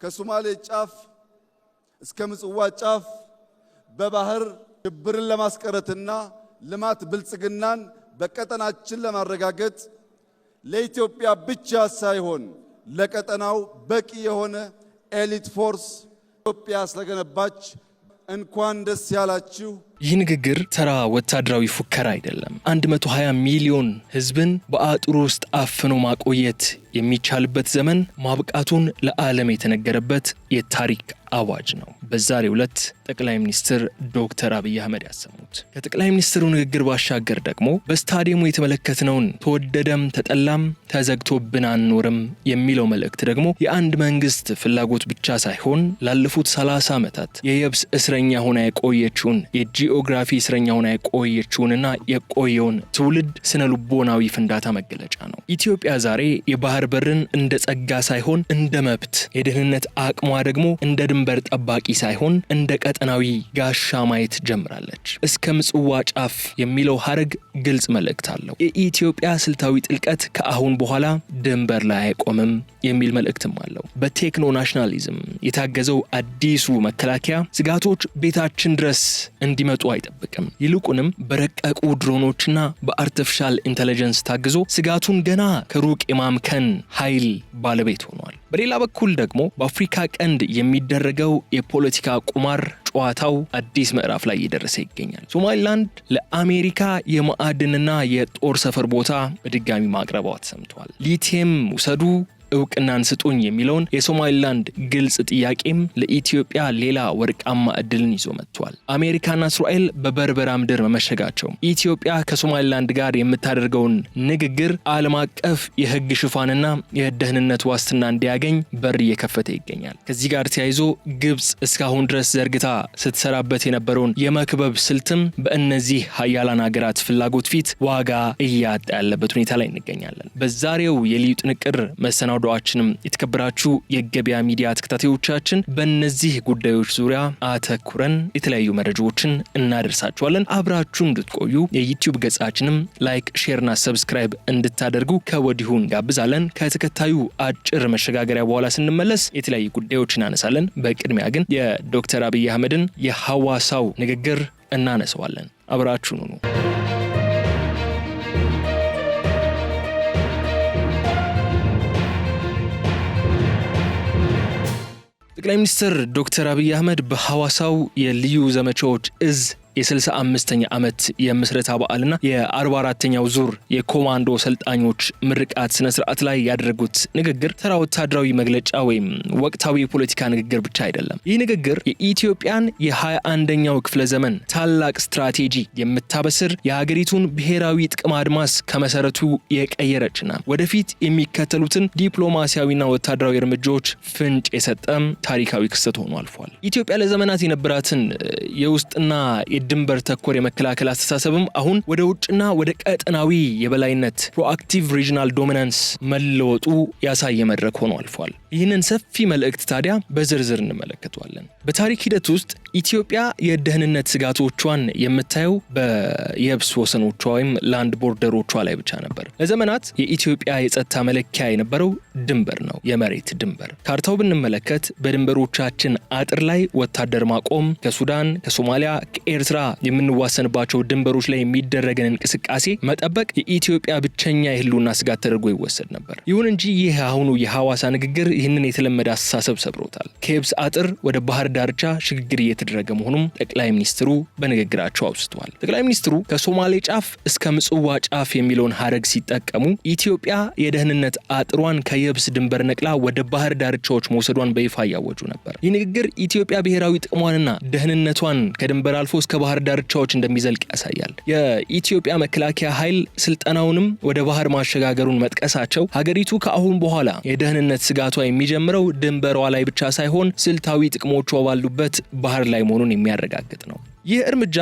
ከሶማሌ ጫፍ እስከ ምጽዋ ጫፍ በባህር ሽብርን ለማስቀረትና ልማት ብልጽግናን በቀጠናችን ለማረጋገጥ ለኢትዮጵያ ብቻ ሳይሆን ለቀጠናው በቂ የሆነ ኤሊት ፎርስ ኢትዮጵያ ስለገነባች እንኳን ደስ ያላችሁ። ይህ ንግግር ተራ ወታደራዊ ፉከራ አይደለም። 120 ሚሊዮን ህዝብን በአጥሩ ውስጥ አፍኖ ማቆየት የሚቻልበት ዘመን ማብቃቱን ለዓለም የተነገረበት የታሪክ አዋጅ ነው። በዛሬው ዕለት ጠቅላይ ሚኒስትር ዶክተር አብይ አህመድ ያሰሙት ከጠቅላይ ሚኒስትሩ ንግግር ባሻገር ደግሞ በስታዲየሙ የተመለከትነውን ተወደደም ተጠላም ተዘግቶብን አንኖርም የሚለው መልእክት ደግሞ የአንድ መንግስት ፍላጎት ብቻ ሳይሆን ላለፉት 30 ዓመታት የየብስ እስረኛ ሆና የቆየችውን የጂኦግራፊ እስረኛ ሆና የቆየችውንና የቆየውን ትውልድ ስነ ልቦናዊ ፍንዳታ መገለጫ ነው። ኢትዮጵያ ዛሬ የባህር በርን እንደ ጸጋ ሳይሆን እንደ መብት፣ የደህንነት አቅሟ ደግሞ እንደ ድንበር ጠባቂ ሳይሆን እንደ ቀጠናዊ ጋሻ ማየት ጀምራለች። እስከ ምጽዋ ጫፍ የሚለው ሐረግ ግልጽ መልእክት አለው። የኢትዮጵያ ስልታዊ ጥልቀት ከአሁን በኋላ ድንበር ላይ አይቆምም የሚል መልእክትም አለው። በቴክኖ ናሽናሊዝም የታገዘው አዲሱ መከላከያ ስጋቶች ቤታችን ድረስ እንዲመጡ አይጠብቅም። ይልቁንም በረቀቁ ድሮኖችና በአርቲፊሻል ኢንተለጀንስ ታግዞ ስጋቱን ገና ከሩቅ የማምከን ኃይል ባለቤት ሆኗል። በሌላ በኩል ደግሞ በአፍሪካ ቀንድ የሚደረገው የፖለቲካ ቁማር ጨዋታው አዲስ ምዕራፍ ላይ እየደረሰ ይገኛል። ሶማሊላንድ ለአሜሪካ የማዕድንና የጦር ሰፈር ቦታ በድጋሚ ማቅረቧ ተሰምቷል። ሊቲየም ውሰዱ እውቅናን ስጡኝ የሚለውን የሶማሊላንድ ግልጽ ጥያቄም ለኢትዮጵያ ሌላ ወርቃማ እድልን ይዞ መጥቷል። አሜሪካና እስራኤል በበርበራ ምድር መመሸጋቸው ኢትዮጵያ ከሶማሊላንድ ጋር የምታደርገውን ንግግር ዓለም አቀፍ የህግ ሽፋንና የደህንነት ዋስትና እንዲያገኝ በር እየከፈተ ይገኛል። ከዚህ ጋር ተያይዞ ግብጽ እስካሁን ድረስ ዘርግታ ስትሰራበት የነበረውን የመክበብ ስልትም በእነዚህ ሀያላን ሀገራት ፍላጎት ፊት ዋጋ እያጣ ያለበት ሁኔታ ላይ እንገኛለን። በዛሬው የልዩ ጥንቅር መሰናዶ ዶአችንም የተከበራችሁ የገበያ ሚዲያ ተከታታዮቻችን በእነዚህ ጉዳዮች ዙሪያ አተኩረን የተለያዩ መረጃዎችን እናደርሳችኋለን። አብራችሁን እንድትቆዩ የዩቲዩብ ገጻችንም ላይክ፣ ሼርና ሰብስክራይብ እንድታደርጉ ከወዲሁ እንጋብዛለን። ከተከታዩ አጭር መሸጋገሪያ በኋላ ስንመለስ የተለያዩ ጉዳዮችን እናነሳለን። በቅድሚያ ግን የዶክተር አብይ አህመድን የሐዋሳው ንግግር እናነሳዋለን። አብራችሁን ሁኑ። ጠቅላይ ሚኒስትር ዶክተር አብይ አህመድ በሐዋሳው የልዩ ዘመቻዎች እዝ የ65ኛ ዓመት የምስረታ በዓልና የ44ኛው ዙር የኮማንዶ ሰልጣኞች ምርቃት ስነ ስርዓት ላይ ያደረጉት ንግግር ተራ ወታደራዊ መግለጫ ወይም ወቅታዊ የፖለቲካ ንግግር ብቻ አይደለም። ይህ ንግግር የኢትዮጵያን የ21ኛው ክፍለ ዘመን ታላቅ ስትራቴጂ የምታበስር የሀገሪቱን ብሔራዊ ጥቅም አድማስ ከመሰረቱ የቀየረችና ወደፊት የሚከተሉትን ዲፕሎማሲያዊና ወታደራዊ እርምጃዎች ፍንጭ የሰጠም ታሪካዊ ክስተት ሆኖ አልፏል። ኢትዮጵያ ለዘመናት የነበራትን የውስጥና ድንበር ተኮር የመከላከል አስተሳሰብም አሁን ወደ ውጭና ወደ ቀጠናዊ የበላይነት ፕሮአክቲቭ ሪጂናል ዶሚናንስ መለወጡ ያሳየ መድረክ ሆኖ አልፏል። ይህንን ሰፊ መልእክት ታዲያ በዝርዝር እንመለከተዋለን። በታሪክ ሂደት ውስጥ ኢትዮጵያ የደህንነት ስጋቶቿን የምታየው በየብስ ወሰኖቿ ወይም ላንድ ቦርደሮቿ ላይ ብቻ ነበር። ለዘመናት የኢትዮጵያ የጸጥታ መለኪያ የነበረው ድንበር ነው፣ የመሬት ድንበር። ካርታው ብንመለከት በድንበሮቻችን አጥር ላይ ወታደር ማቆም፣ ከሱዳን፣ ከሶማሊያ፣ ከኤርትራ የምንዋሰንባቸው ድንበሮች ላይ የሚደረገን እንቅስቃሴ መጠበቅ የኢትዮጵያ ብቸኛ የህልውና ስጋት ተደርጎ ይወሰድ ነበር። ይሁን እንጂ ይህ አሁኑ የሐዋሳ ንግግር ይህንን የተለመደ አስተሳሰብ ሰብሮታል። ከየብስ አጥር ወደ ባህር ዳርቻ ሽግግር እየተደረገ መሆኑም ጠቅላይ ሚኒስትሩ በንግግራቸው አውስተዋል። ጠቅላይ ሚኒስትሩ ከሶማሌ ጫፍ እስከ ምጽዋ ጫፍ የሚለውን ሐረግ ሲጠቀሙ ኢትዮጵያ የደህንነት አጥሯን ከየብስ ድንበር ነቅላ ወደ ባህር ዳርቻዎች መውሰዷን በይፋ ያወጁ ነበር። ይህ ንግግር ኢትዮጵያ ብሔራዊ ጥቅሟንና ደህንነቷን ከድንበር አልፎ እስከ ባህር ዳርቻዎች እንደሚዘልቅ ያሳያል። የኢትዮጵያ መከላከያ ኃይል ስልጠናውንም ወደ ባህር ማሸጋገሩን መጥቀሳቸው ሀገሪቱ ከአሁን በኋላ የደህንነት ስጋቷ የሚጀምረው ድንበሯ ላይ ብቻ ሳይሆን ስልታዊ ጥቅሞቿ ባሉበት ባህር ላይ መሆኑን የሚያረጋግጥ ነው። ይህ እርምጃ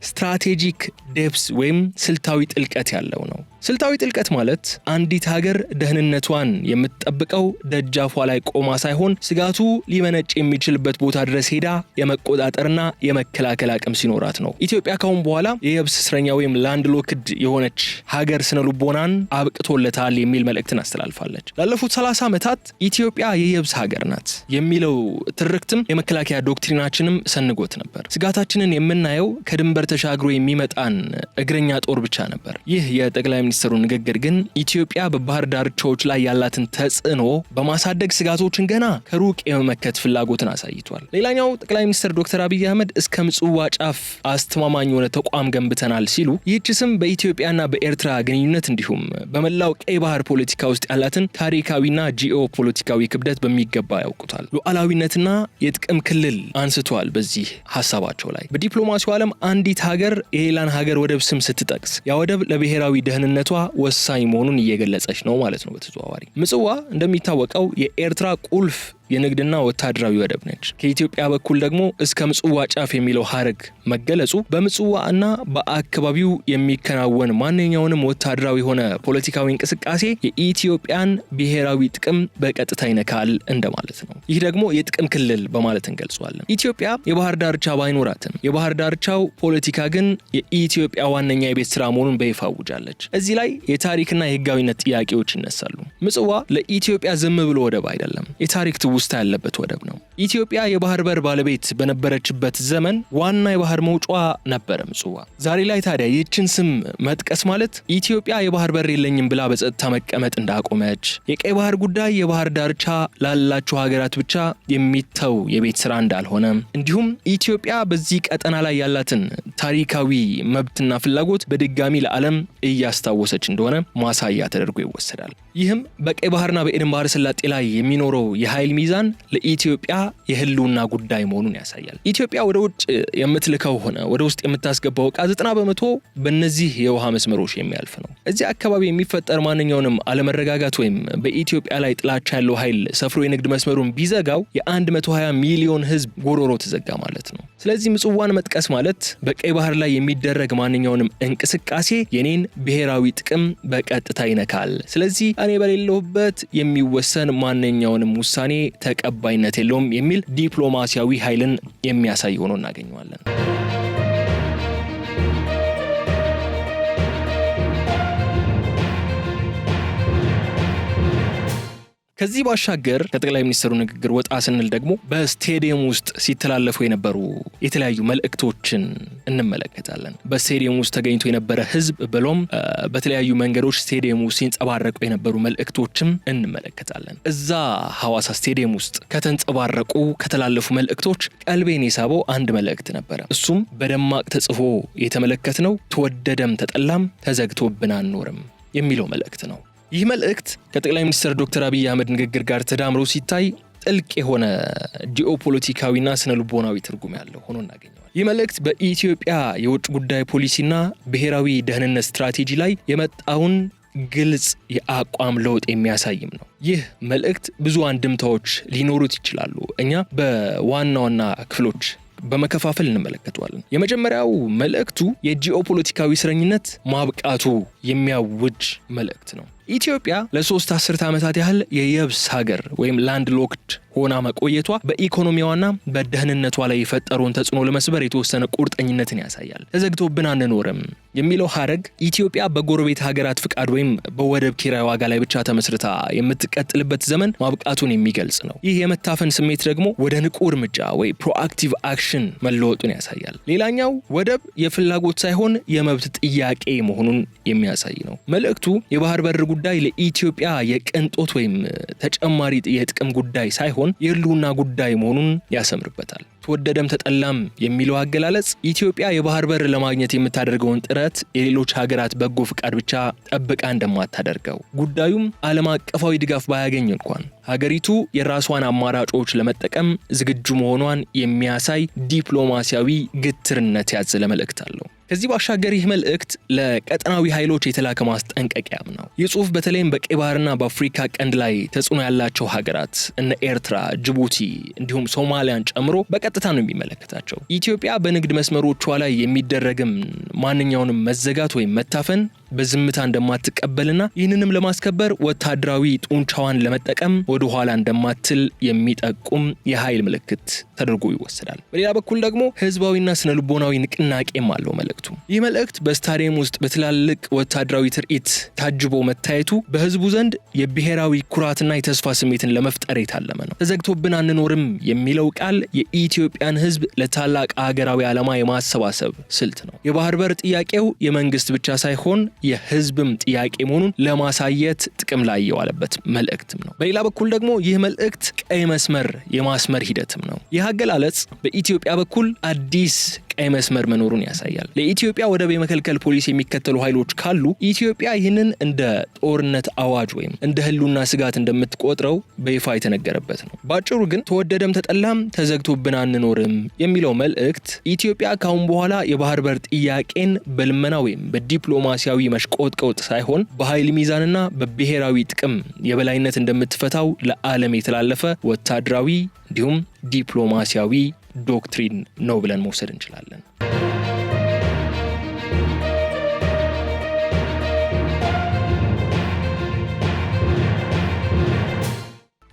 ስትራቴጂክ ዴፕስ ወይም ስልታዊ ጥልቀት ያለው ነው። ስልታዊ ጥልቀት ማለት አንዲት ሀገር ደህንነቷን የምትጠብቀው ደጃፏ ላይ ቆማ ሳይሆን ስጋቱ ሊመነጭ የሚችልበት ቦታ ድረስ ሄዳ የመቆጣጠርና የመከላከል አቅም ሲኖራት ነው። ኢትዮጵያ ካሁን በኋላ የየብስ እስረኛ ወይም ላንድ ሎክድ የሆነች ሀገር ስነልቦናን አብቅቶለታል የሚል መልእክትን አስተላልፋለች። ላለፉት 30 ዓመታት ኢትዮጵያ የየብስ ሀገር ናት የሚለው ትርክትም የመከላከያ ዶክትሪናችንም ሰንጎት ነበር። ስጋታችንን የምናየው ከድንበር ተሻግሮ የሚመጣን እግረኛ ጦር ብቻ ነበር። ይህ የጠቅላይ ሚኒስትሩ ንግግር ግን ኢትዮጵያ በባህር ዳርቻዎች ላይ ያላትን ተጽዕኖ በማሳደግ ስጋቶችን ገና ከሩቅ የመመከት ፍላጎትን አሳይቷል። ሌላኛው ጠቅላይ ሚኒስትር ዶክተር አብይ አህመድ እስከ ምጽዋ ጫፍ አስተማማኝ የሆነ ተቋም ገንብተናል ሲሉ ይህች ስም በኢትዮጵያና በኤርትራ ግንኙነት እንዲሁም በመላው ቀይ ባህር ፖለቲካ ውስጥ ያላትን ታሪካዊና ጂኦ ፖለቲካዊ ክብደት በሚገባ ያውቁታል። ሉዓላዊነትና የጥቅም ክልል አንስተዋል። በዚህ ሐሳባቸው ላይ በዲፕሎማሲው ዓለም አንዲት ሀገር የሌላን ሀገር ወደብ ስም ስትጠቅስ ያ ወደብ ለብሔራዊ ደህንነቷ ወሳኝ መሆኑን እየገለጸች ነው ማለት ነው በተዘዋዋሪ። ምጽዋ እንደሚታወቀው የኤርትራ ቁልፍ የንግድና ወታደራዊ ወደብ ነች። ከኢትዮጵያ በኩል ደግሞ እስከ ምጽዋ ጫፍ የሚለው ሐረግ መገለጹ በምጽዋ እና በአካባቢው የሚከናወን ማንኛውንም ወታደራዊ ሆነ ፖለቲካዊ እንቅስቃሴ የኢትዮጵያን ብሔራዊ ጥቅም በቀጥታ ይነካል እንደማለት ነው። ይህ ደግሞ የጥቅም ክልል በማለት እንገልጿለን። ኢትዮጵያ የባህር ዳርቻ ባይኖራትም የባህር ዳርቻው ፖለቲካ ግን የኢትዮጵያ ዋነኛ የቤት ስራ መሆኑን በይፋ አውጃለች። እዚህ ላይ የታሪክና የህጋዊነት ጥያቄዎች ይነሳሉ። ምጽዋ ለኢትዮጵያ ዝም ብሎ ወደብ አይደለም፣ የታሪክ ውስጥ ያለበት ወደብ ነው። ኢትዮጵያ የባህር በር ባለቤት በነበረችበት ዘመን ዋና የባህር መውጫዋ ነበረ ምጽዋ። ዛሬ ላይ ታዲያ ይህችን ስም መጥቀስ ማለት ኢትዮጵያ የባህር በር የለኝም ብላ በጸጥታ መቀመጥ እንዳቆመች፣ የቀይ ባህር ጉዳይ የባህር ዳርቻ ላላቸው ሀገራት ብቻ የሚተው የቤት ስራ እንዳልሆነ፣ እንዲሁም ኢትዮጵያ በዚህ ቀጠና ላይ ያላትን ታሪካዊ መብትና ፍላጎት በድጋሚ ለዓለም እያስታወሰች እንደሆነ ማሳያ ተደርጎ ይወሰዳል። ይህም በቀይ ባህርና በኤደን ባህረ ሰላጤ ላይ የሚኖረው የኃይል ሚዛን ለኢትዮጵያ የህልውና ጉዳይ መሆኑን ያሳያል። ኢትዮጵያ ወደ ውጭ የምትልከው ሆነ ወደ ውስጥ የምታስገባው ዕቃ 90% በእነዚህ የውሃ መስመሮች የሚያልፍ ነው። እዚህ አካባቢ የሚፈጠር ማንኛውንም አለመረጋጋት ወይም በኢትዮጵያ ላይ ጥላቻ ያለው ኃይል ሰፍሮ የንግድ መስመሩን ቢዘጋው የ120 ሚሊዮን ህዝብ ጎሮሮ ተዘጋ ማለት ነው። ስለዚህ ምጽዋን መጥቀስ ማለት በቀይ ባህር ላይ የሚደረግ ማንኛውንም እንቅስቃሴ የኔን ብሔራዊ ጥቅም በቀጥታ ይነካል። ስለዚህ እኔ በሌለሁበት የሚወሰን ማንኛውንም ውሳኔ ተቀባይነት የለውም የሚል ዲፕሎማሲያዊ ኃይልን የሚያሳይ ሆኖ እናገኘዋለን። ከዚህ ባሻገር ከጠቅላይ ሚኒስትሩ ንግግር ወጣ ስንል ደግሞ በስቴዲየም ውስጥ ሲተላለፉ የነበሩ የተለያዩ መልእክቶችን እንመለከታለን። በስቴዲየም ውስጥ ተገኝቶ የነበረ ህዝብ ብሎም በተለያዩ መንገዶች ስቴዲየም ውስጥ ሲንጸባረቁ የነበሩ መልእክቶችም እንመለከታለን። እዛ ሐዋሳ ስቴዲየም ውስጥ ከተንጸባረቁ ከተላለፉ መልእክቶች ቀልቤን የሳበው አንድ መልእክት ነበረ። እሱም በደማቅ ተጽፎ የተመለከትነው ተወደደም ተጠላም ተዘግቶብን አንኖርም የሚለው መልእክት ነው። ይህ መልእክት ከጠቅላይ ሚኒስትር ዶክተር አብይ አህመድ ንግግር ጋር ተዳምሮ ሲታይ ጥልቅ የሆነ ጂኦፖለቲካዊና ስነልቦናዊ ትርጉም ያለው ሆኖ እናገኘዋለን። ይህ መልእክት በኢትዮጵያ የውጭ ጉዳይ ፖሊሲና ብሔራዊ ደህንነት ስትራቴጂ ላይ የመጣውን ግልጽ የአቋም ለውጥ የሚያሳይም ነው። ይህ መልእክት ብዙ አንድምታዎች ሊኖሩት ይችላሉ። እኛ በዋና ዋና ክፍሎች በመከፋፈል እንመለከተዋለን። የመጀመሪያው መልእክቱ የጂኦፖለቲካዊ እስረኝነት ማብቃቱ የሚያውጅ መልእክት ነው። ኢትዮጵያ ለ3 አስርተ ዓመታት ያህል የየብስ ሀገር ወይም ላንድ ሎክድ ሆና መቆየቷ በኢኮኖሚዋና በደህንነቷ ላይ የፈጠረውን ተጽዕኖ ለመስበር የተወሰነ ቁርጠኝነትን ያሳያል። ተዘግቶብን አንኖርም የሚለው ሐረግ ኢትዮጵያ በጎረቤት ሀገራት ፍቃድ ወይም በወደብ ኪራይ ዋጋ ላይ ብቻ ተመስርታ የምትቀጥልበት ዘመን ማብቃቱን የሚገልጽ ነው። ይህ የመታፈን ስሜት ደግሞ ወደ ንቁ እርምጃ ወይ ፕሮአክቲቭ አክሽን መለወጡን ያሳያል። ሌላኛው ወደብ የፍላጎት ሳይሆን የመብት ጥያቄ መሆኑን የሚያሳይ ነው። መልእክቱ የባህር በር ጉዳይ ለኢትዮጵያ የቅንጦት ወይም ተጨማሪ የጥቅም ጉዳይ ሳይሆን የህልውና ጉዳይ መሆኑን ያሰምርበታል። ተወደደም ተጠላም የሚለው አገላለጽ ኢትዮጵያ የባህር በር ለማግኘት የምታደርገውን ጥረት የሌሎች ሀገራት በጎ ፍቃድ ብቻ ጠብቃ እንደማታደርገው፣ ጉዳዩም ዓለም አቀፋዊ ድጋፍ ባያገኝ እንኳን ሀገሪቱ የራሷን አማራጮች ለመጠቀም ዝግጁ መሆኗን የሚያሳይ ዲፕሎማሲያዊ ግትርነት ያዘለ መልእክት አለው። ከዚህ ባሻገር ይህ መልእክት ለቀጠናዊ ኃይሎች የተላከ ማስጠንቀቂያም ነው። ይህ ጽሑፍ በተለይም በቀይ ባህርና በአፍሪካ ቀንድ ላይ ተጽዕኖ ያላቸው ሀገራት እነ ኤርትራ፣ ጅቡቲ እንዲሁም ሶማሊያን ጨምሮ በቀጥታ ነው የሚመለከታቸው። ኢትዮጵያ በንግድ መስመሮቿ ላይ የሚደረግም ማንኛውንም መዘጋት ወይም መታፈን በዝምታ እንደማትቀበልና ይህንንም ለማስከበር ወታደራዊ ጡንቻዋን ለመጠቀም ወደ ኋላ እንደማትል የሚጠቁም የኃይል ምልክት ተደርጎ ይወሰዳል። በሌላ በኩል ደግሞ ህዝባዊና ስነልቦናዊ ንቅናቄም አለው መልእክቱ። ይህ መልእክት በስታዲየም ውስጥ በትላልቅ ወታደራዊ ትርኢት ታጅቦ መታየቱ በህዝቡ ዘንድ የብሔራዊ ኩራትና የተስፋ ስሜትን ለመፍጠር የታለመ ነው። ተዘግቶብን አንኖርም የሚለው ቃል የኢትዮጵያን ህዝብ ለታላቅ ሀገራዊ ዓላማ የማሰባሰብ ስልት ነው። የባህር በር ጥያቄው የመንግስት ብቻ ሳይሆን የህዝብም ጥያቄ መሆኑን ለማሳየት ጥቅም ላይ የዋለበት መልእክትም ነው። በሌላ በኩል ደግሞ ይህ መልእክት ቀይ መስመር የማስመር ሂደትም ነው። ይህ አገላለጽ በኢትዮጵያ በኩል አዲስ ቀይ መስመር መኖሩን ያሳያል። ለኢትዮጵያ ወደብ የመከልከል ፖሊሲ የሚከተሉ ኃይሎች ካሉ ኢትዮጵያ ይህንን እንደ ጦርነት አዋጅ ወይም እንደ ህልውና ስጋት እንደምትቆጥረው በይፋ የተነገረበት ነው። ባጭሩ ግን ተወደደም ተጠላም ተዘግቶብን አንኖርም የሚለው መልእክት ኢትዮጵያ ካሁን በኋላ የባህር በር ጥያቄን በልመና ወይም በዲፕሎማሲያዊ መሽቆጥቆጥ ሳይሆን በኃይል ሚዛንና በብሔራዊ ጥቅም የበላይነት እንደምትፈታው ለዓለም የተላለፈ ወታደራዊ እንዲሁም ዲፕሎማሲያዊ ዶክትሪን ነው ብለን መውሰድ እንችላለን።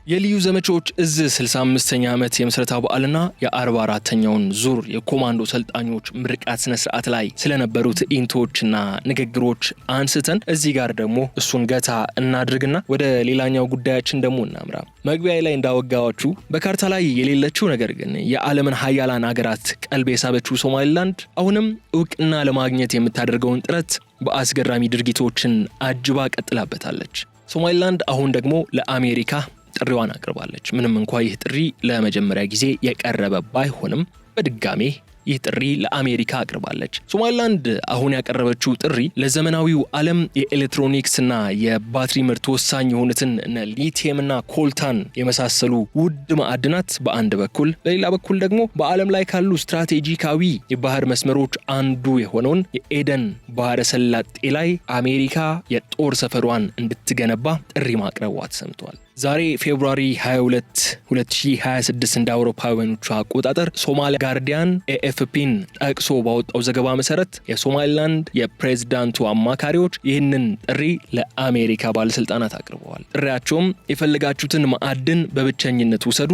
የልዩ ዘመቻዎች እዝ 65ኛ ዓመት የምስረታ በዓልና የ44ኛውን ዙር የኮማንዶ ሰልጣኞች ምርቃት ስነ ስርዓት ላይ ስለነበሩ ትዕይንቶችና ንግግሮች አንስተን እዚህ ጋር ደግሞ እሱን ገታ እናድርግና ወደ ሌላኛው ጉዳያችን ደግሞ እናምራ። መግቢያ ላይ እንዳወጋዋችሁ በካርታ ላይ የሌለችው ነገር ግን የዓለምን ሀያላን ሀገራት ቀልብ የሳበችው ሶማሊላንድ አሁንም እውቅና ለማግኘት የምታደርገውን ጥረት በአስገራሚ ድርጊቶችን አጅባ ቀጥላበታለች። ሶማሊላንድ አሁን ደግሞ ለአሜሪካ ጥሪዋን አቅርባለች። ምንም እንኳን ይህ ጥሪ ለመጀመሪያ ጊዜ የቀረበ ባይሆንም በድጋሜ ይህ ጥሪ ለአሜሪካ አቅርባለች። ሶማሊላንድ አሁን ያቀረበችው ጥሪ ለዘመናዊው ዓለም የኤሌክትሮኒክስና የባትሪ ምርት ወሳኝ የሆኑትን ሊቲየምና ኮልታን የመሳሰሉ ውድ ማዕድናት በአንድ በኩል፣ በሌላ በኩል ደግሞ በዓለም ላይ ካሉ ስትራቴጂካዊ የባህር መስመሮች አንዱ የሆነውን የኤደን ባህረ ሰላጤ ላይ አሜሪካ የጦር ሰፈሯን እንድትገነባ ጥሪ ማቅረቧ ተሰምቷል። ዛሬ ፌብሩዋሪ 22 2026 እንደ አውሮፓውያኖቹ አቆጣጠር ሶማሊያ ጋርዲያን ኤኤፍፒን ጠቅሶ ባወጣው ዘገባ መሰረት የሶማሊላንድ የፕሬዝዳንቱ አማካሪዎች ይህንን ጥሪ ለአሜሪካ ባለስልጣናት አቅርበዋል። ጥሪያቸውም የፈለጋችሁትን ማዕድን በብቸኝነት ውሰዱ፣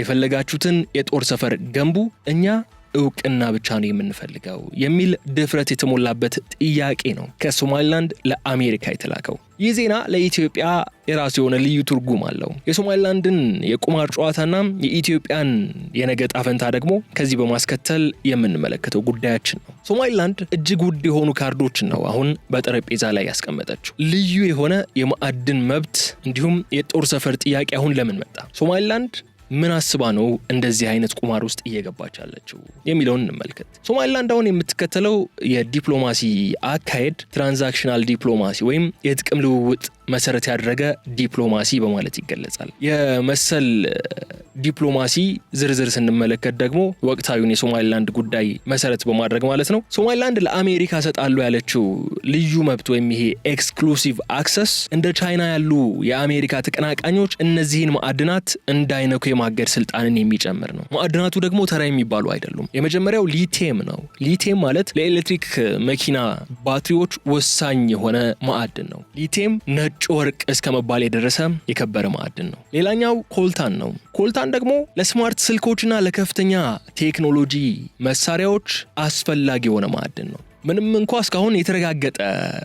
የፈለጋችሁትን የጦር ሰፈር ገንቡ፣ እኛ እውቅና ብቻ ነው የምንፈልገው የሚል ድፍረት የተሞላበት ጥያቄ ነው ከሶማሊላንድ ለአሜሪካ የተላከው። ይህ ዜና ለኢትዮጵያ የራሱ የሆነ ልዩ ትርጉም አለው። የሶማሊላንድን የቁማር ጨዋታና የኢትዮጵያን የነገ ዕጣ ፈንታ ደግሞ ከዚህ በማስከተል የምንመለከተው ጉዳያችን ነው። ሶማሊላንድ እጅግ ውድ የሆኑ ካርዶችን ነው አሁን በጠረጴዛ ላይ ያስቀመጠችው። ልዩ የሆነ የማዕድን መብት እንዲሁም የጦር ሰፈር ጥያቄ አሁን ለምን መጣ? ሶማሊላንድ ምን አስባ ነው እንደዚህ አይነት ቁማር ውስጥ እየገባች ያለችው የሚለውን እንመልከት። ሶማሊላንድ አሁን የምትከተለው የዲፕሎማሲ አካሄድ ትራንዛክሽናል ዲፕሎማሲ ወይም የጥቅም ልውውጥ መሰረት ያደረገ ዲፕሎማሲ በማለት ይገለጻል። የመሰል ዲፕሎማሲ ዝርዝር ስንመለከት ደግሞ ወቅታዊውን የሶማሊላንድ ጉዳይ መሰረት በማድረግ ማለት ነው። ሶማሊላንድ ለአሜሪካ ሰጣለው ያለችው ልዩ መብት ወይም ይሄ ኤክስክሉሲቭ አክሰስ እንደ ቻይና ያሉ የአሜሪካ ተቀናቃኞች እነዚህን ማዕድናት እንዳይነኩ የማገድ ስልጣንን የሚጨምር ነው። ማዕድናቱ ደግሞ ተራ የሚባሉ አይደሉም። የመጀመሪያው ሊቲየም ነው። ሊቲየም ማለት ለኤሌክትሪክ መኪና ባትሪዎች ወሳኝ የሆነ ማዕድን ነው። ሊቲየም ነጭ ወርቅ እስከ መባል የደረሰ የከበረ ማዕድን ነው። ሌላኛው ኮልታን ነው። ኮልታን ደግሞ ለስማርት ስልኮችና ለከፍተኛ ቴክኖሎጂ መሳሪያዎች አስፈላጊ የሆነ ማዕድን ነው። ምንም እንኳን እስካሁን የተረጋገጠ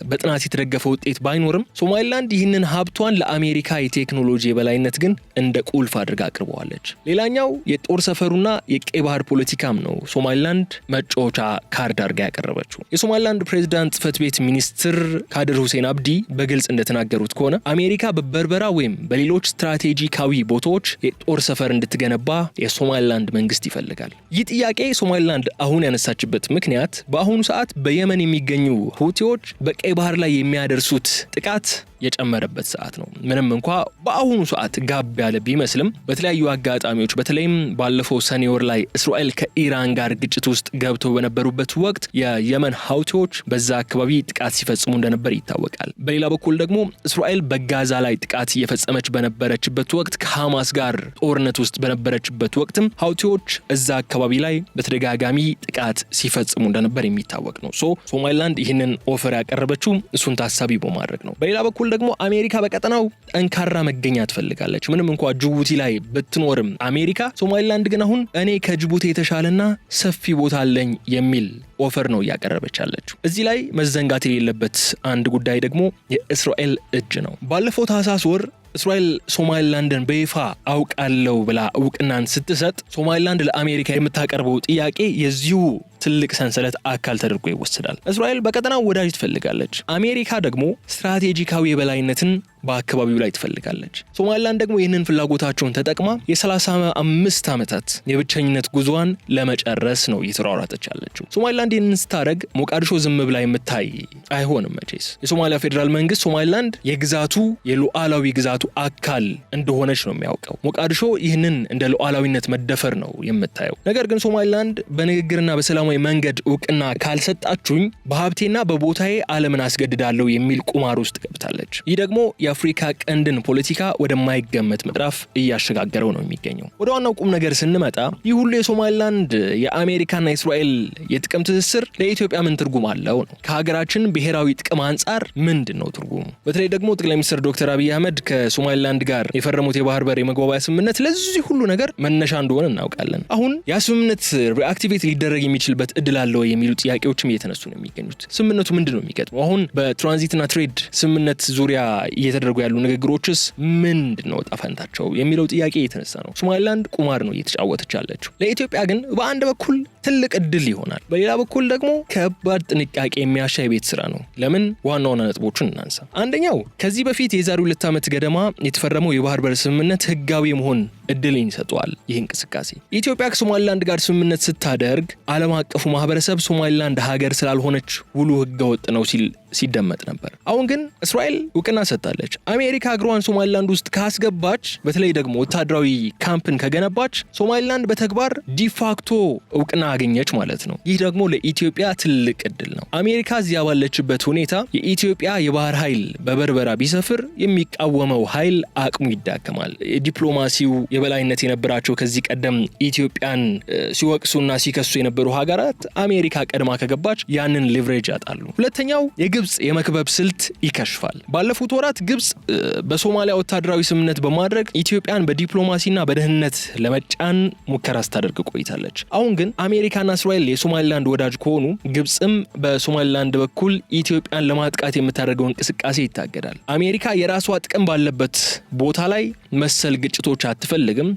በጥናት የተደገፈ ውጤት ባይኖርም ሶማሊላንድ ይህንን ሀብቷን ለአሜሪካ የቴክኖሎጂ የበላይነት ግን እንደ ቁልፍ አድርጋ አቅርበዋለች። ሌላኛው የጦር ሰፈሩና የቀይ ባህር ፖለቲካም ነው ሶማሊላንድ መጫወቻ ካርድ አድርጋ ያቀረበችው። የሶማሊላንድ ፕሬዝዳንት ጽህፈት ቤት ሚኒስትር ካድር ሁሴን አብዲ በግልጽ እንደተናገሩት ከሆነ አሜሪካ በበርበራ ወይም በሌሎች ስትራቴጂካዊ ቦታዎች የጦር ሰፈር እንድትገነባ የሶማሊላንድ መንግስት ይፈልጋል። ይህ ጥያቄ ሶማሊላንድ አሁን ያነሳችበት ምክንያት በአሁኑ ሰዓት በየመን የሚገኙ ሁቲዎች በቀይ ባህር ላይ የሚያደርሱት ጥቃት የጨመረበት ሰዓት ነው። ምንም እንኳ በአሁኑ ሰዓት ጋብ ያለ ቢመስልም በተለያዩ አጋጣሚዎች በተለይም ባለፈው ሰኔ ወር ላይ እስራኤል ከኢራን ጋር ግጭት ውስጥ ገብተው በነበሩበት ወቅት የየመን ሁቲዎች በዛ አካባቢ ጥቃት ሲፈጽሙ እንደነበር ይታወቃል። በሌላ በኩል ደግሞ እስራኤል በጋዛ ላይ ጥቃት እየፈጸመች በነበረችበት ወቅት ከሐማስ ጋር ጦርነት ውስጥ በነበረችበት ወቅትም ሁቲዎች እዛ አካባቢ ላይ በተደጋጋሚ ጥቃት ሲፈጽሙ እንደነበር የሚታወቅ ነው። ሶማሊላንድ ይህንን ኦፈር ያቀረበችው እሱን ታሳቢ በማድረግ ነው። በሌላ በኩል ደግሞ አሜሪካ በቀጠናው ጠንካራ መገኛ ትፈልጋለች። ምንም እንኳን ጅቡቲ ላይ ብትኖርም አሜሪካ፣ ሶማሊላንድ ግን አሁን እኔ ከጅቡቲ የተሻለና ሰፊ ቦታ አለኝ የሚል ኦፈር ነው እያቀረበች ያለችው። እዚህ ላይ መዘንጋት የሌለበት አንድ ጉዳይ ደግሞ የእስራኤል እጅ ነው። ባለፈው ታህሳስ ወር እስራኤል ሶማሊላንድን በይፋ አውቃለሁ ብላ እውቅናን ስትሰጥ ሶማሊላንድ ለአሜሪካ የምታቀርበው ጥያቄ የዚሁ ትልቅ ሰንሰለት አካል ተደርጎ ይወሰዳል። እስራኤል በቀጠናው ወዳጅ ትፈልጋለች። አሜሪካ ደግሞ ስትራቴጂካዊ የበላይነትን በአካባቢው ላይ ትፈልጋለች። ሶማሊላንድ ደግሞ ይህንን ፍላጎታቸውን ተጠቅማ የ35 ዓመታት የብቸኝነት ጉዞዋን ለመጨረስ ነው እየተሯሯጠች ያለችው። ሶማሊላንድ ይህንን ስታደርግ ሞቃዲሾ ዝም ብላ የምታይ አይሆንም መቼስ። የሶማሊያ ፌዴራል መንግስት ሶማሊላንድ የግዛቱ የሉዓላዊ ግዛቱ አካል እንደሆነች ነው የሚያውቀው። ሞቃዲሾ ይህንን እንደ ሉዓላዊነት መደፈር ነው የምታየው። ነገር ግን ሶማሊላንድ በንግግርና በሰላማዊ መንገድ እውቅና ካልሰጣችሁኝ በሀብቴና በቦታዬ ዓለምን አስገድዳለሁ የሚል ቁማር ውስጥ ገብታለች። ይህ ደግሞ የአፍሪካ ቀንድን ፖለቲካ ወደማይገመት ምዕራፍ እያሸጋገረው ነው የሚገኘው። ወደ ዋናው ቁም ነገር ስንመጣ ይህ ሁሉ የሶማሊላንድ የአሜሪካና የእስራኤል የጥቅም ትስስር ለኢትዮጵያ ምን ትርጉም አለው ነው? ከሀገራችን ብሔራዊ ጥቅም አንጻር ምንድን ነው ትርጉሙ? በተለይ ደግሞ ጠቅላይ ሚኒስትር ዶክተር አብይ አህመድ ከሶማሊላንድ ጋር የፈረሙት የባህር በር የመግባቢያ ስምምነት ለዚህ ሁሉ ነገር መነሻ እንደሆነ እናውቃለን። አሁን ያ ስምምነት ሪአክቲቬት ሊደረግ የሚችልበት እድል አለው የሚሉ ጥያቄዎችም እየተነሱ ነው የሚገኙት። ስምምነቱ ምንድን ነው የሚገጥመው? አሁን በትራንዚትና ትሬድ ስምምነት ዙሪያ እየተደረጉ ያሉ ንግግሮችስ ምንድን ነው ጣፈንታቸው የሚለው ጥያቄ እየተነሳ ነው። ሶማሊላንድ ቁማር ነው እየተጫወተች ያለችው። ለኢትዮጵያ ግን በአንድ በኩል ትልቅ እድል ይሆናል፣ በሌላ በኩል ደግሞ ከባድ ጥንቃቄ የሚያሻ የቤት ስራ ነው። ለምን? ዋና ዋና ነጥቦችን እናንሳ። አንደኛው ከዚህ በፊት የዛሬ 2 ዓመት ገደማ የተፈረመው የባህር በር ስምምነት ህጋዊ መሆን እድልን ይሰጠዋል። ይህ እንቅስቃሴ ኢትዮጵያ ከሶማሊላንድ ጋር ስምምነት ስታደርግ ዓለም አቀፉ ማህበረሰብ ሶማሊላንድ ሀገር ስላልሆነች ውሉ ህገወጥ ነው ሲደመጥ ነበር። አሁን ግን እስራኤል እውቅና ሰጥታለች። አሜሪካ እግሯን ሶማሊላንድ ውስጥ ካስገባች፣ በተለይ ደግሞ ወታደራዊ ካምፕን ከገነባች ሶማሊላንድ በተግባር ዲፋክቶ እውቅና አገኘች ማለት ነው። ይህ ደግሞ ለኢትዮጵያ ትልቅ እድል ነው። አሜሪካ እዚያ ባለችበት ሁኔታ የኢትዮጵያ የባህር ኃይል በበርበራ ቢሰፍር የሚቃወመው ኃይል አቅሙ ይዳከማል። የዲፕሎማሲው የበላይነት የነበራቸው ከዚህ ቀደም ኢትዮጵያን ሲወቅሱና ሲከሱ የነበሩ ሀገራት አሜሪካ ቀድማ ከገባች ያንን ሊቨሬጅ ያጣሉ። ሁለተኛው የግብጽ የመክበብ ስልት ይከሽፋል። ባለፉት ወራት ግብጽ በሶማሊያ ወታደራዊ ስምምነት በማድረግ ኢትዮጵያን በዲፕሎማሲና በደህንነት ለመጫን ሙከራ ስታደርግ ቆይታለች። አሁን ግን አሜሪካና እስራኤል የሶማሊላንድ ወዳጅ ከሆኑ ግብጽም በሶማሊላንድ በኩል ኢትዮጵያን ለማጥቃት የምታደርገው እንቅስቃሴ ይታገዳል። አሜሪካ የራሷ ጥቅም ባለበት ቦታ ላይ መሰል ግጭቶች አትፈልግም።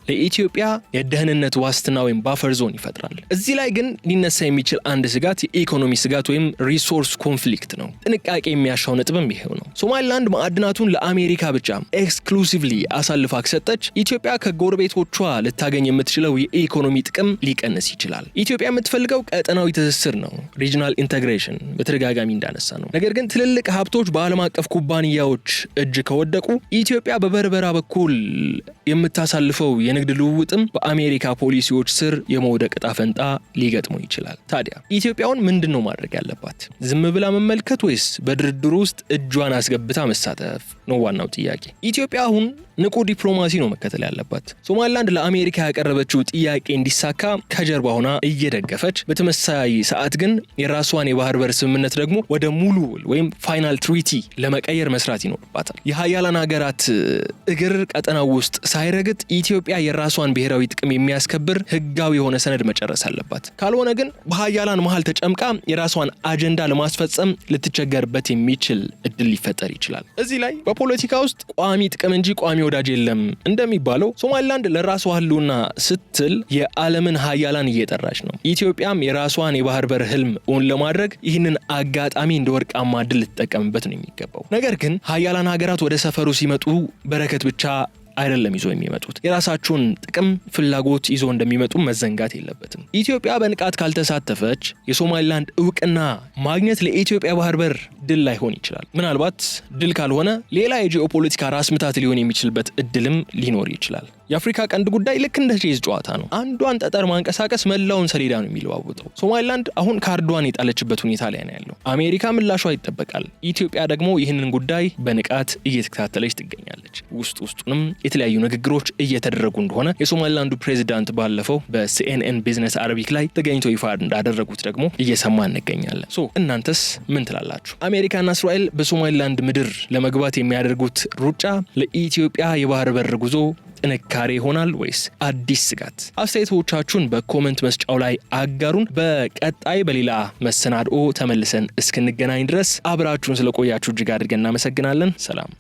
ለኢትዮጵያ የደህንነት ዋስትና ወይም ባፈር ዞን ይፈጥራል። እዚህ ላይ ግን ሊነሳ የሚችል አንድ ስጋት የኢኮኖሚ ስጋት ወይም ሪሶርስ ኮንፍሊክት ነው። ጥንቃቄ የሚያሻው ነጥብም ይሄው ነው። ሶማሊላንድ ማዕድናቱን ለአሜሪካ ብቻ ኤክስክሉሲቭሊ አሳልፋ ከሰጠች ኢትዮጵያ ከጎረቤቶቿ ልታገኝ የምትችለው የኢኮኖሚ ጥቅም ሊቀንስ ይችላል። ኢትዮጵያ የምትፈልገው ቀጠናዊ ትስስር ነው፣ ሪጂናል ኢንተግሬሽን በተደጋጋሚ እንዳነሳ ነው። ነገር ግን ትልልቅ ሀብቶች በዓለም አቀፍ ኩባንያዎች እጅ ከወደቁ ኢትዮጵያ በበርበራ በኩል የምታሳልፈው የንግድ ልውውጥም በአሜሪካ ፖሊሲዎች ስር የመውደቅ ዕጣ ፈንታ ሊገጥመው ይችላል። ታዲያ ኢትዮጵያውን ምንድነው ማድረግ ያለባት? ዝም ብላ መመልከት ወይስ በድርድሩ ውስጥ እጇን አስገብታ መሳተፍ ነው ዋናው ጥያቄ። ኢትዮጵያ አሁን ንቁ ዲፕሎማሲ ነው መከተል ያለባት። ሶማሊላንድ ለአሜሪካ ያቀረበችው ጥያቄ እንዲሳካ ከጀርባ ሆና እየደገፈች፣ በተመሳሳይ ሰዓት ግን የራሷን የባህር በር ስምምነት ደግሞ ወደ ሙሉ ወይም ፋይናል ትሪቲ ለመቀየር መስራት ይኖርባታል። የሀያላን ሀገራት እግር ቀጠናው ውስጥ ሳይረግጥ ኢትዮጵያ የራሷን ብሔራዊ ጥቅም የሚያስከብር ህጋዊ የሆነ ሰነድ መጨረስ አለባት። ካልሆነ ግን በሀያላን መሃል ተጨምቃ የራሷን አጀንዳ ለማስፈጸም ልትቸገርበት የሚችል እድል ሊፈጠር ይችላል። እዚህ ላይ በፖለቲካ ውስጥ ቋሚ ጥቅም እንጂ ቋሚ ወዳጅ የለም እንደሚባለው ሶማሊላንድ ለራሷ ህልውና ስትል የዓለምን ሀያላን እየጠራች ነው። ኢትዮጵያም የራሷን የባህር በር ህልም እውን ለማድረግ ይህንን አጋጣሚ እንደ ወርቃማ ድል ልትጠቀምበት ነው የሚገባው። ነገር ግን ሀያላን ሀገራት ወደ ሰፈሩ ሲመጡ በረከት ብቻ አይደለም ይዞ የሚመጡት፣ የራሳቸውን ጥቅም ፍላጎት ይዞ እንደሚመጡ መዘንጋት የለበትም። ኢትዮጵያ በንቃት ካልተሳተፈች የሶማሊላንድ እውቅና ማግኘት ለኢትዮጵያ ባህር በር ድል ላይሆን ይችላል። ምናልባት ድል ካልሆነ ሌላ የጂኦፖለቲካ ራስ ምታት ሊሆን የሚችልበት እድልም ሊኖር ይችላል። የአፍሪካ ቀንድ ጉዳይ ልክ እንደ ቼዝ ጨዋታ ነው። አንዷን ጠጠር ማንቀሳቀስ መላውን ሰሌዳ ነው የሚለዋውጠው። ሶማሊላንድ አሁን ካርዷን የጣለችበት ሁኔታ ላይ ነው ያለው። አሜሪካ ምላሿ ይጠበቃል። ኢትዮጵያ ደግሞ ይህንን ጉዳይ በንቃት እየተከታተለች ትገኛለች። ውስጡንም የተለያዩ ንግግሮች እየተደረጉ እንደሆነ የሶማሊላንዱ ፕሬዚዳንት ባለፈው በሲኤንኤን ቢዝነስ አረቢክ ላይ ተገኝተው ይፋ እንዳደረጉት ደግሞ እየሰማ እንገኛለን። እናንተስ ምን ትላላችሁ? አሜሪካና እስራኤል በሶማሊላንድ ምድር ለመግባት የሚያደርጉት ሩጫ ለኢትዮጵያ የባህር በር ጉዞ ጥንካሬ ይሆናል ወይስ አዲስ ስጋት? አስተያየቶቻችሁን በኮሜንት መስጫው ላይ አጋሩን። በቀጣይ በሌላ መሰናድኦ ተመልሰን እስክንገናኝ ድረስ አብራችሁን ስለቆያችሁ እጅግ አድርገን እናመሰግናለን። ሰላም።